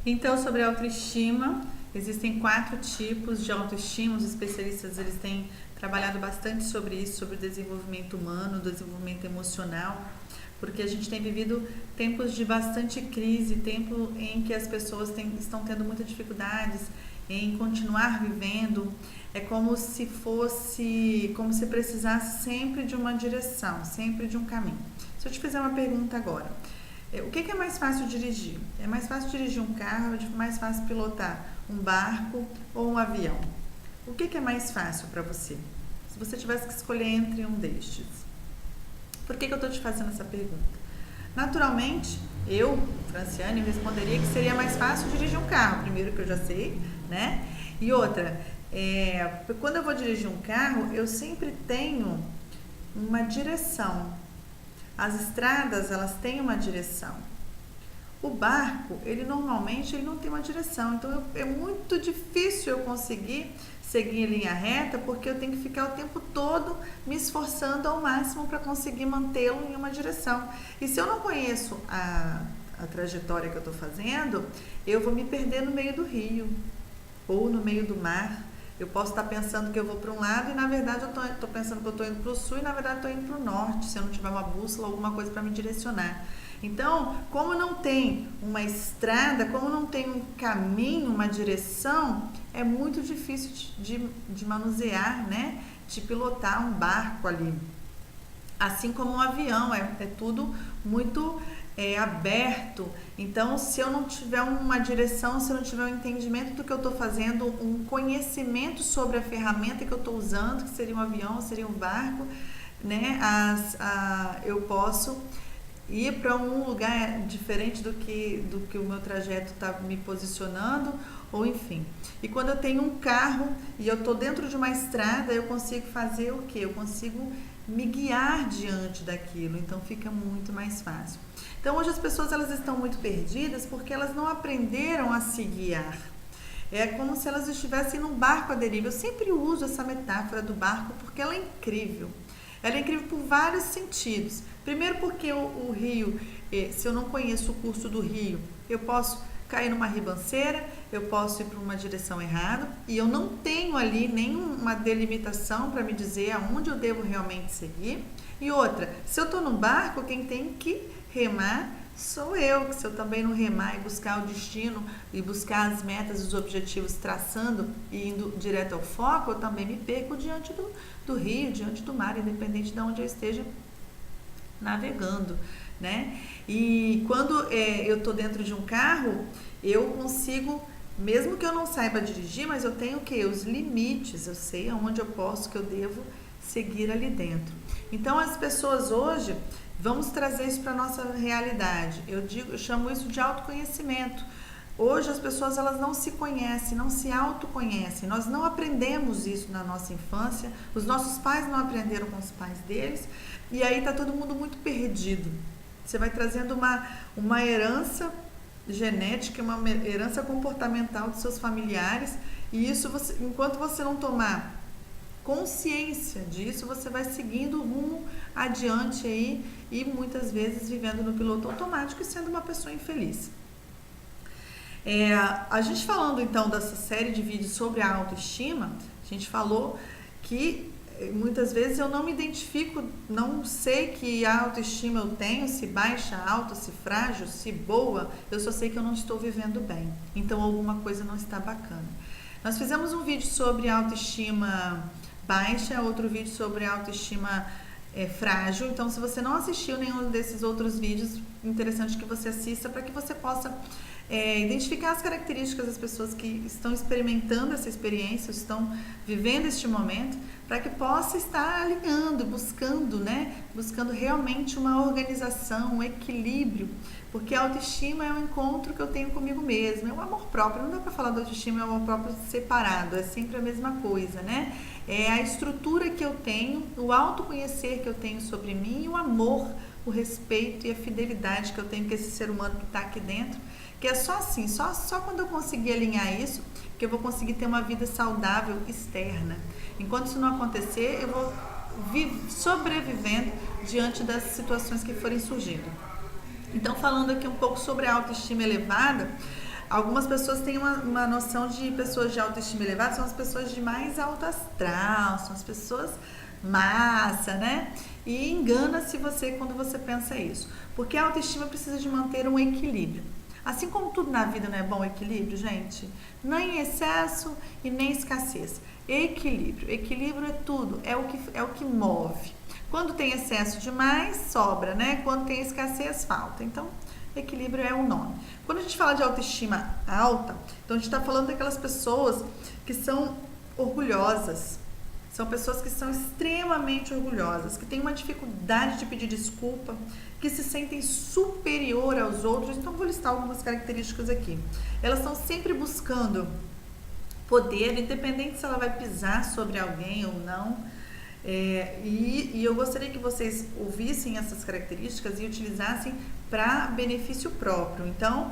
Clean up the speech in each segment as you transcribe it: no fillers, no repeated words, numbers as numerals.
Então, sobre a autoestima, existem 4 tipos de autoestima. Os especialistas eles têm trabalhado bastante sobre isso, sobre o desenvolvimento humano, o desenvolvimento emocional, porque a gente tem vivido tempos de bastante crise, tempo em que as pessoas estão tendo muitas dificuldades em continuar vivendo. É como se precisasse sempre de uma direção, sempre de um caminho. Se eu te fizer uma pergunta agora, o que é mais fácil dirigir? É mais fácil dirigir um carro, é mais fácil pilotar um barco ou um avião? O que é mais fácil para você? Se você tivesse que escolher entre um destes. Por que eu estou te fazendo essa pergunta? Naturalmente, eu, Franciane, responderia que seria mais fácil dirigir um carro, primeiro que eu já sei, né? E outra, quando eu vou dirigir um carro, eu sempre tenho uma direção. As estradas, elas têm uma direção. O barco, ele normalmente não tem uma direção, então é muito difícil eu conseguir seguir em linha reta, porque eu tenho que ficar o tempo todo me esforçando ao máximo para conseguir mantê-lo em uma direção. E se eu não conheço a trajetória que eu estou fazendo, eu vou me perder no meio do rio ou no meio do mar. Eu posso estar pensando que eu vou para um lado e na verdade eu estou pensando que eu estou indo para o sul e na verdade estou indo para o norte, se eu não tiver uma bússola, alguma coisa para me direcionar. Então, como não tem uma estrada, como não tem um caminho, uma direção, é muito difícil de manusear, né? De pilotar um barco ali. Assim como um avião, é tudo muito aberto. Então, se eu não tiver uma direção, se eu não tiver um entendimento do que eu estou fazendo, um conhecimento sobre a ferramenta que eu estou usando, que seria um avião, seria um barco, né? Eu posso ir para um lugar diferente do que o meu trajeto está me posicionando, ou enfim. E quando eu tenho um carro e eu estou dentro de uma estrada, eu consigo fazer o quê? Eu consigo me guiar diante daquilo, então fica muito mais fácil. Então hoje as pessoas elas estão muito perdidas porque elas não aprenderam a se guiar. É como se elas estivessem num barco à deriva. Eu sempre uso essa metáfora do barco porque ela é incrível. Ela é incrível por vários sentidos. Primeiro porque o rio, se eu não conheço o curso do rio, eu posso cair numa ribanceira, eu posso ir para uma direção errada e eu não tenho ali nenhuma delimitação para me dizer aonde eu devo realmente seguir. E outra, se eu estou no barco, quem tem que remar sou eu, que se eu também não remar e buscar o destino e buscar as metas, os objetivos traçando e indo direto ao foco, eu também me perco diante do rio, diante do mar, independente de onde eu esteja navegando, né? E quando eu estou dentro de um carro, eu consigo, mesmo que eu não saiba dirigir, mas eu tenho o quê? Os limites, eu sei aonde eu posso, que eu devo seguir ali dentro. Então as pessoas hoje, vamos trazer isso para a nossa realidade. Eu chamo isso de autoconhecimento. Hoje as pessoas elas não se conhecem, não se autoconhecem. Nós não aprendemos isso na nossa infância. Os nossos pais não aprenderam com os pais deles. E aí está todo mundo muito perdido. Você vai trazendo uma herança genética, uma herança comportamental dos seus familiares. E isso, enquanto você não tomar consciência disso, você vai seguindo o rumo adiante aí e muitas vezes vivendo no piloto automático e sendo uma pessoa infeliz. A gente falando então dessa série de vídeos sobre a autoestima, a gente falou que muitas vezes eu não me identifico, não sei que autoestima eu tenho, se baixa, alta, se frágil, se boa, eu só sei que eu não estou vivendo bem, então alguma coisa não está bacana. Nós fizemos um vídeo sobre autoestima baixa, outro vídeo sobre autoestima frágil. Então, se você não assistiu nenhum desses outros vídeos, interessante que você assista para que você possa identificar as características das pessoas que estão experimentando essa experiência, estão vivendo este momento, para que possa estar alinhando, buscando, né? Buscando realmente uma organização, um equilíbrio, porque a autoestima é um encontro que eu tenho comigo mesma, é o amor próprio. Não dá para falar da autoestima e o amor próprio separado, é sempre a mesma coisa, né? É a estrutura que eu tenho, o autoconhecer que eu tenho sobre mim e o amor, o respeito e a fidelidade que eu tenho com esse ser humano que está aqui dentro, que é só assim, só quando eu conseguir alinhar isso, que eu vou conseguir ter uma vida saudável externa. Enquanto isso não acontecer, eu vou sobrevivendo diante das situações que forem surgindo. Então, falando aqui um pouco sobre a autoestima elevada, Algumas pessoas têm uma noção de pessoas de autoestima elevada, são as pessoas de mais alto astral, são as pessoas massa, né? E engana-se você quando você pensa isso, porque a autoestima precisa de manter um equilíbrio. Assim como tudo na vida não é bom equilíbrio, gente, nem excesso e nem escassez. Equilíbrio, equilíbrio é tudo, é o que move. Quando tem excesso demais, sobra, né? Quando tem escassez, falta. Então, equilíbrio é o nome. Quando a gente fala de autoestima alta, então a gente está falando daquelas pessoas que são orgulhosas. São pessoas que são extremamente orgulhosas, que têm uma dificuldade de pedir desculpa, que se sentem superior aos outros. Então, vou listar algumas características aqui. Elas estão sempre buscando poder, independente se ela vai pisar sobre alguém ou não. E eu gostaria que vocês ouvissem essas características e utilizassem para benefício próprio. Então,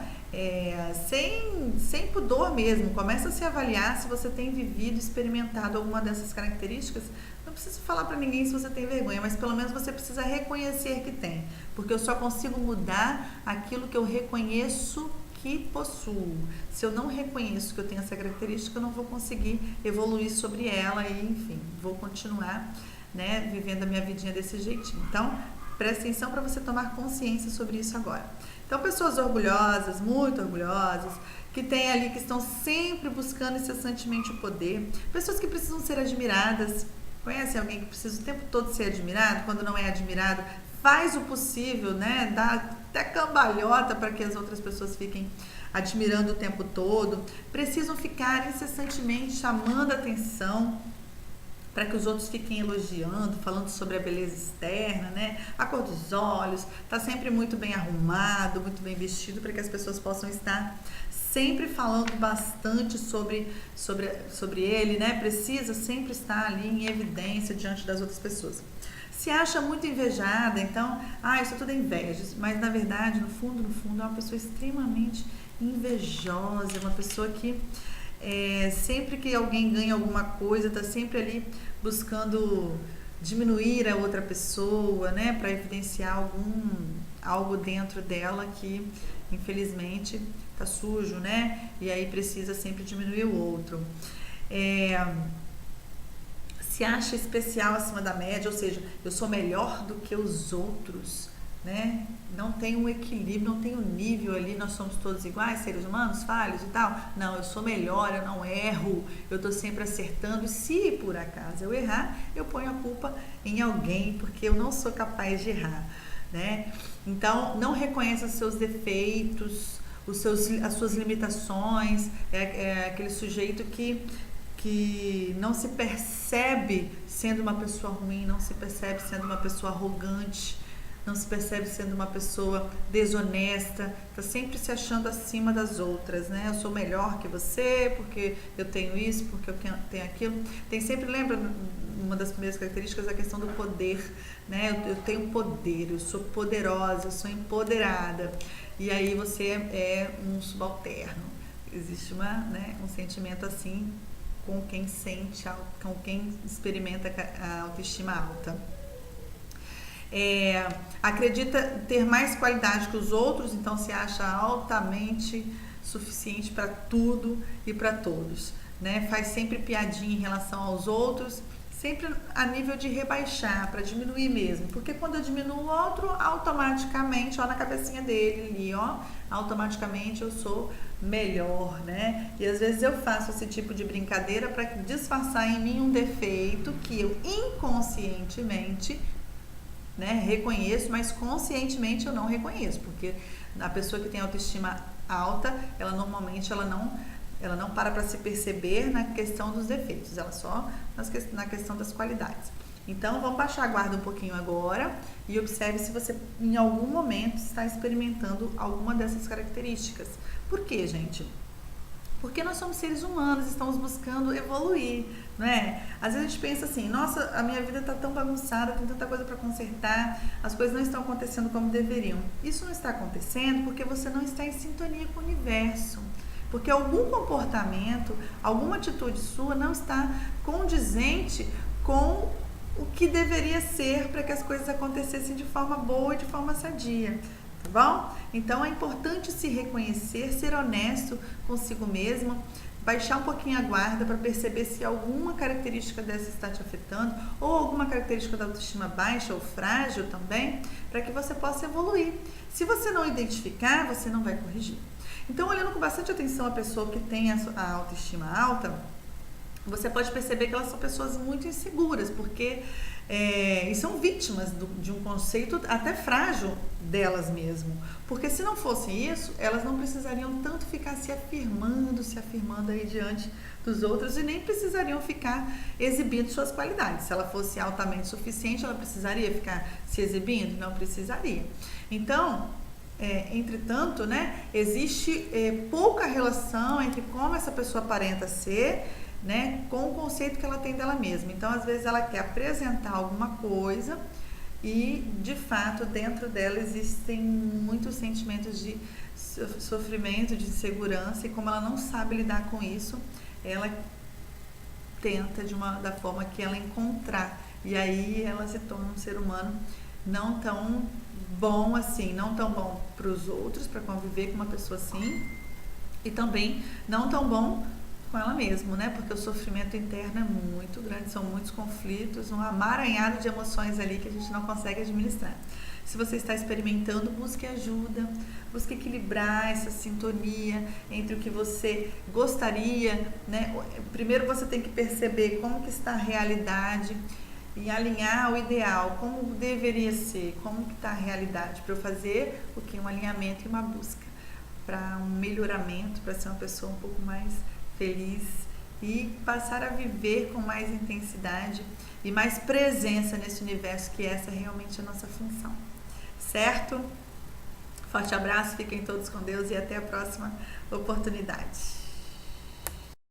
sem pudor mesmo, começa a se avaliar se você tem vivido, experimentado alguma dessas características. Não precisa falar para ninguém se você tem vergonha, mas pelo menos você precisa reconhecer que tem, porque eu só consigo mudar aquilo que eu reconheço que possuo. Se eu não reconheço que eu tenho essa característica, eu não vou conseguir evoluir sobre ela e, enfim, vou continuar, né, vivendo a minha vidinha desse jeitinho. Então, presta atenção para você tomar consciência sobre isso agora. Então, pessoas orgulhosas, muito orgulhosas, que tem ali, que estão sempre buscando incessantemente o poder, pessoas que precisam ser admiradas. Conhece alguém que precisa o tempo todo ser admirado? Quando não é admirado, faz o possível, né? Dá até cambalhota para que as outras pessoas fiquem admirando o tempo todo. Precisam ficar incessantemente chamando a atenção para que os outros fiquem elogiando, falando sobre a beleza externa, né? A cor dos olhos, tá sempre muito bem arrumado, muito bem vestido, para que as pessoas possam estar sempre falando bastante sobre ele, né? Precisa sempre estar ali em evidência diante das outras pessoas. Se acha muito invejada, então, isso é tudo inveja, mas na verdade, no fundo, é uma pessoa extremamente invejosa, uma pessoa que sempre que alguém ganha alguma coisa, está sempre ali buscando diminuir a outra pessoa, né, para evidenciar algo dentro dela que, infelizmente, está sujo, né, e aí precisa sempre diminuir o outro. Se acha especial acima da média, ou seja, eu sou melhor do que os outros, né? Não tem um equilíbrio, não tem um nível ali, nós somos todos iguais, seres humanos, falhos e tal. Não, eu sou melhor, eu não erro, eu estou sempre acertando. E se por acaso eu errar, eu ponho a culpa em alguém, porque eu não sou capaz de errar, né? Então, não reconheça os seus defeitos, as suas limitações, é aquele sujeito que não se percebe sendo uma pessoa ruim, não se percebe sendo uma pessoa arrogante, não se percebe sendo uma pessoa desonesta, está sempre se achando acima das outras, né? Eu sou melhor que você, porque eu tenho isso, porque eu tenho aquilo. Tem sempre, lembra, uma das primeiras características, a questão do poder, né? Eu tenho poder, eu sou poderosa, eu sou empoderada. E aí você é um subalterno. Existe um sentimento assim com quem experimenta a autoestima alta. Acredita ter mais qualidade que os outros, então se acha altamente suficiente para tudo e para todos, né? Faz sempre piadinha em relação aos outros, sempre a nível de rebaixar, para diminuir mesmo, porque quando eu diminuo o outro, automaticamente, ó, na cabecinha dele ali, ó, automaticamente eu sou melhor, né? E às vezes eu faço esse tipo de brincadeira para disfarçar em mim um defeito que eu inconscientemente, né, reconheço, mas conscientemente eu não reconheço, porque a pessoa que tem autoestima alta, ela normalmente não para se perceber na questão dos defeitos, ela só na questão das qualidades. Então, vamos baixar a guarda um pouquinho agora e observe se você em algum momento está experimentando alguma dessas características. Por quê, gente? Porque nós somos seres humanos, estamos buscando evoluir, não é? Às vezes a gente pensa assim, nossa, a minha vida está tão bagunçada, tem tanta coisa para consertar, as coisas não estão acontecendo como deveriam. Isso não está acontecendo porque você não está em sintonia com o universo. Porque algum comportamento, alguma atitude sua não está condizente com o que deveria ser para que as coisas acontecessem de forma boa e de forma sadia. tá bom? Então é importante se reconhecer, ser honesto consigo mesmo, baixar um pouquinho a guarda para perceber se alguma característica dessa está te afetando ou alguma característica da autoestima baixa ou frágil também, para que você possa evoluir. Se você não identificar, você não vai corrigir. Então, olhando com bastante atenção a pessoa que tem a autoestima alta, você pode perceber que elas são pessoas muito inseguras, porque e são vítimas de um conceito até frágil delas mesmo. Porque se não fosse isso, elas não precisariam tanto ficar se afirmando aí diante dos outros e nem precisariam ficar exibindo suas qualidades. Se ela fosse altamente suficiente, ela precisaria ficar se exibindo? Não precisaria. Então, entretanto, né, existe pouca relação entre como essa pessoa aparenta ser, né, com o conceito que ela tem dela mesma. Então, às vezes, ela quer apresentar alguma coisa e, de fato, dentro dela existem muitos sentimentos de sofrimento, de insegurança, e como ela não sabe lidar com isso, ela tenta da forma que ela encontrar. E aí ela se torna um ser humano não tão bom assim, não tão bom para os outros, para conviver com uma pessoa assim, e também não tão bom com ela mesma, né? Porque o sofrimento interno é muito grande, são muitos conflitos, um amaranhado de emoções ali que a gente não consegue administrar. Se você está experimentando, busque ajuda, busque equilibrar essa sintonia entre o que você gostaria, né? Primeiro você tem que perceber como que está a realidade e alinhar o ideal, como deveria ser, como que está a realidade, para eu fazer o que? Um alinhamento e uma busca para um melhoramento, para ser uma pessoa um pouco mais feliz e passar a viver com mais intensidade e mais presença nesse universo, que essa é realmente a nossa função, certo? Forte abraço, fiquem todos com Deus e até a próxima oportunidade.